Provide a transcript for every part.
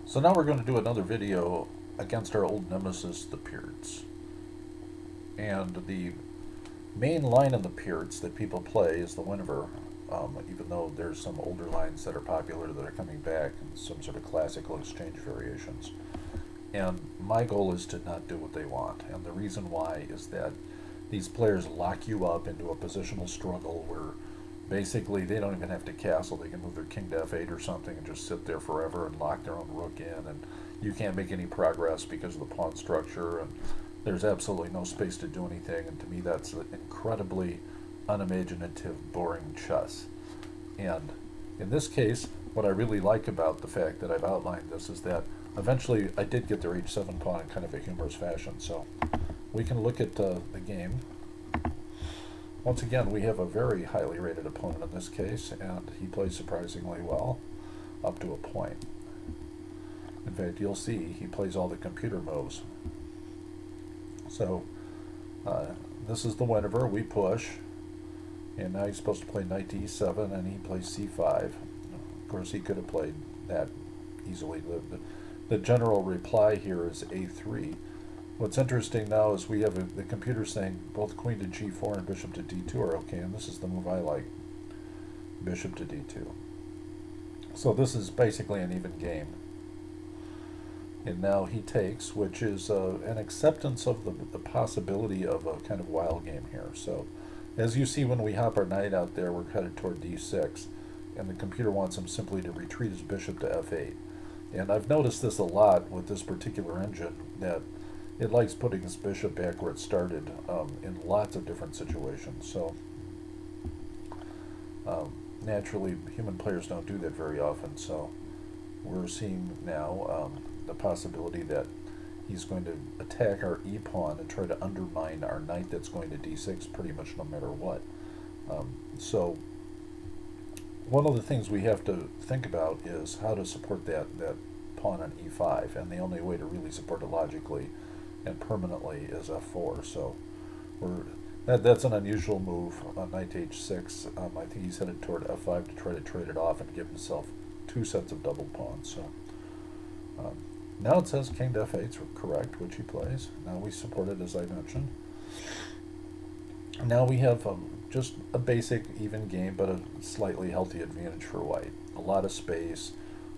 So now we're going to do another video against our old nemesis, the Pearts. And the main line of the Pearts that people play is the Whenever, even though there's some older lines that are popular that are coming back and some sort of classical exchange variations. And my goal is to not do what they want. And the reason why is that these players lock you up into a positional struggle where basically they don't even have to castle. They can move their king to f8 or something and just sit there forever and lock their own rook in, and you can't make any progress because of the pawn structure, and there's absolutely no space to do anything. And to me, that's incredibly unimaginative, boring chess. And in this case, what I really like about the fact that I've outlined this is that eventually I did get their h7 pawn in kind of a humorous fashion. So we can look at the game. Once again, we have a very highly rated opponent in this case, and he plays surprisingly well, up to a point. In fact, you'll see he plays all the computer moves. So, this is the Whenever. We push, and now he's supposed to play knight to e7, and he plays c5. Of course, he could have played that easily. The general reply here is a3. What's interesting now is we have the computer saying both queen to g4 and bishop to d2 are okay, and this is the move I like, bishop to d2. So this is basically an even game. And now he takes, which is an acceptance of the possibility of a kind of wild game here. So as you see, when we hop our knight out there, we're headed toward d6, and the computer wants him simply to retreat his bishop to f8. And I've noticed this a lot with this particular engine, that it likes putting its bishop back where it started in lots of different situations. So naturally, human players don't do that very often. So we're seeing now the possibility that he's going to attack our e-pawn and try to undermine our knight that's going to d6 pretty much no matter what. So one of the things we have to think about is how to support that pawn on e5, and the only way to really support it logically and permanently is f4. So that's an unusual move on knight to h6. I think he's headed toward f5 to try to trade it off and give himself two sets of double pawns. So now it says king to f8 is correct, which he plays. Now we support it, as I mentioned. Now we have just a basic even game, but a slightly healthy advantage for white. A lot of space,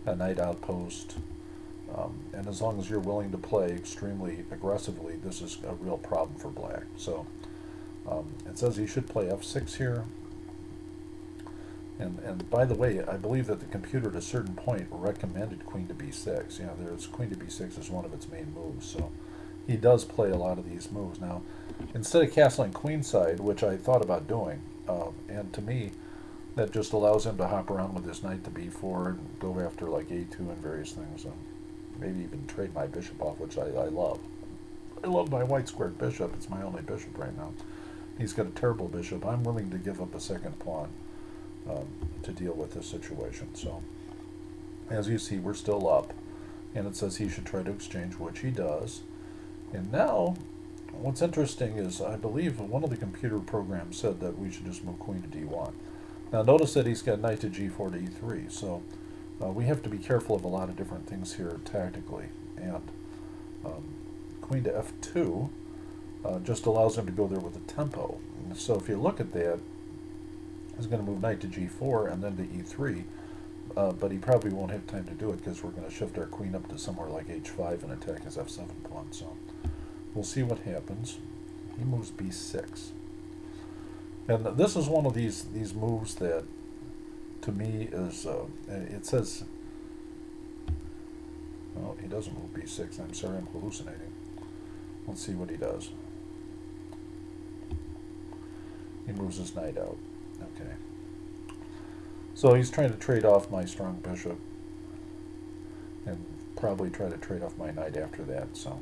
a knight outpost, and as long as you're willing to play extremely aggressively, this is a real problem for black. So it says he should play f6 here. And by the way, I believe that the computer at a certain point recommended queen to b6. You know, there's queen to b6 is one of its main moves. So he does play a lot of these moves. Now, instead of castling queenside, which I thought about doing, and to me, that just allows him to hop around with his knight to b4 and go after like a2 and various things, and maybe even trade my bishop off, which I love. I love my white squared bishop. It's my only bishop right now. He's got a terrible bishop. I'm willing to give up a second pawn to deal with this situation. So as you see, we're still up, and it says he should try to exchange, which he does. And now what's interesting is I believe one of the computer programs said that we should just move queen to d1. Now notice that he's got knight to g4 to e3, so we have to be careful of a lot of different things here tactically. And queen to f2 just allows him to go there with a tempo. And so if you look at that, he's going to move knight to g4 and then to e3, but he probably won't have time to do it because we're going to shift our queen up to somewhere like h5 and attack his f7 pawn. So we'll see what happens. He moves b6. And this is one of these moves that, to me, is, it says, well, he doesn't move b6. I'm sorry, I'm hallucinating. Let's see what he does. He moves his knight out. Okay. So he's trying to trade off my strong bishop, and probably try to trade off my knight after that. So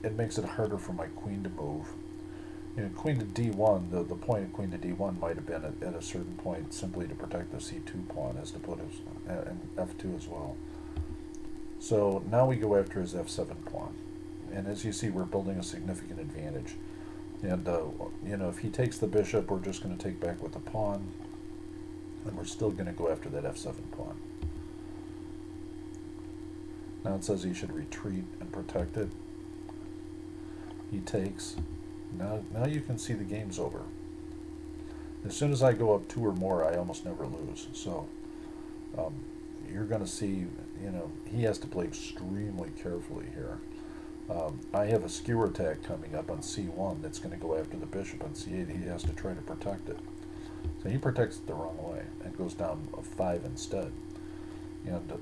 it makes it harder for my queen to move. You know, queen to d1, the point of queen to d1 might have been at a certain point simply to protect the c2 pawn, as to put his, and f2 as well. So now we go after his f7 pawn. And as you see, we're building a significant advantage. And, you know, if he takes the bishop, we're just going to take back with the pawn, and we're still going to go after that f7 pawn. Now it says he should retreat and protect it. He takes. Now you can see the game's over. As soon as I go up 2 or more, I almost never lose. So you're going to see, he has to play extremely carefully here. I have a skewer attack coming up on c1 that's going to go after the bishop on c8. He has to try to protect it. So he protects it the wrong way and goes down a 5 instead. And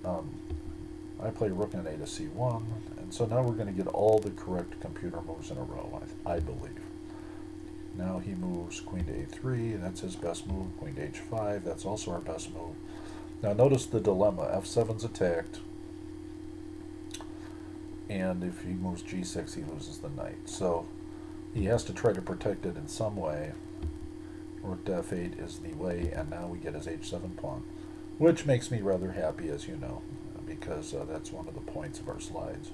I play rook on a to c1, and so now we're going to get all the correct computer moves in a row, I believe. Now he moves queen to a3, that's his best move. Queen to h5, that's also our best move. Now notice the dilemma. f7's attacked, and if he moves g6, he loses the knight. So he has to try to protect it in some way. Rook to f8 is the way, and now we get his h7 pawn, which makes me rather happy, as you know, because that's one of the points of our slides.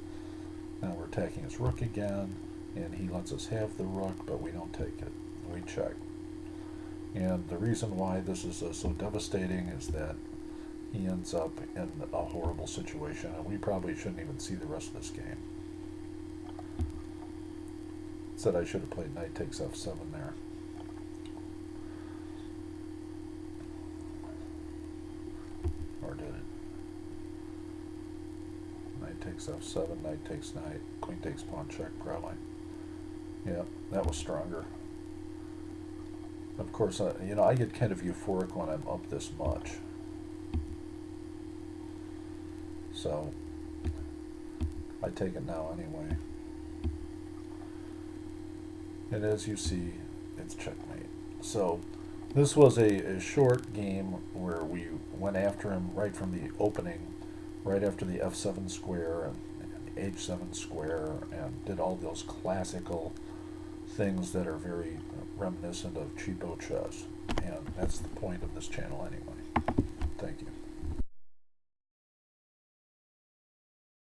Now we're attacking his rook again, and he lets us have the rook, but we don't take it. We check. And the reason why this is so devastating is that he ends up in a horrible situation, and we probably shouldn't even see the rest of this game. Said I should have played knight takes f7 there. Or did it? Knight takes f7, knight takes knight, queen takes pawn check probably. Yeah, that was stronger. Of course, I get kind of euphoric when I'm up this much. So, I take it now anyway. And as you see, it's checkmate. So, this was a short game where we went after him right from the opening, right after the f7 square and h7 square, and did all those classical things that are very reminiscent of cheapo chess. And that's the point of this channel anyway. Thank you.